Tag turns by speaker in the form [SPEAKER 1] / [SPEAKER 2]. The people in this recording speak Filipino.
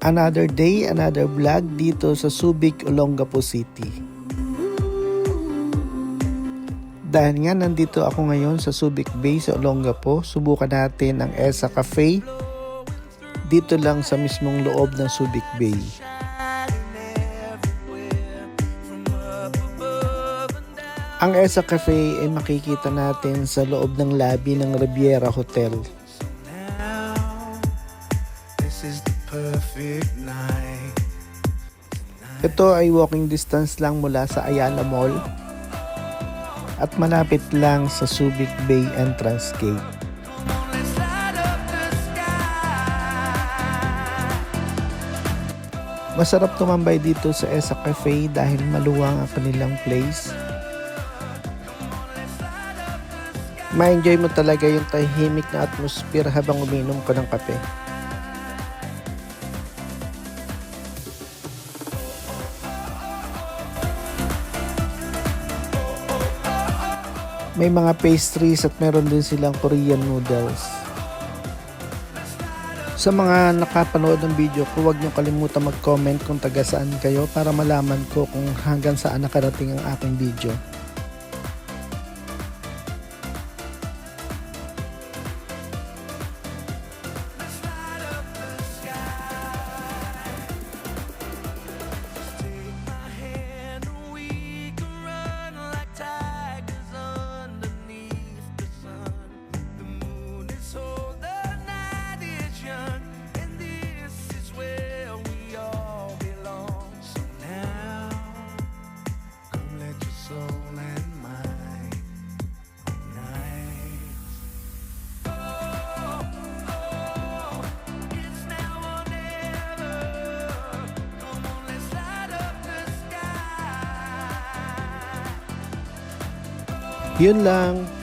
[SPEAKER 1] Another day, another vlog dito sa Subic, Olongapo City. Dahil nga nandito ako ngayon sa Subic Bay sa Olongapo, subukan natin ang ESA Cafe dito lang sa mismong loob ng Subic Bay. Ang ESA Cafe ay makikita natin sa loob ng lobby ng Riviera Hotel. Ito ay walking distance lang mula sa Ayala Mall at malapit lang sa Subic Bay entrance gate. Masarap tumambay dito sa ESA Cafe dahil maluwang ang kanilang place. Ma-enjoy mo talaga yung tahimik na atmosphere habang uminom ka ng kape. May mga pastries at meron din silang Korean noodles. Sa mga nakapanood ng video ko, huwag niyo kalimutan mag-comment kung taga saan kayo para malaman ko kung hanggang saan nakarating ang aking video. Yun lang.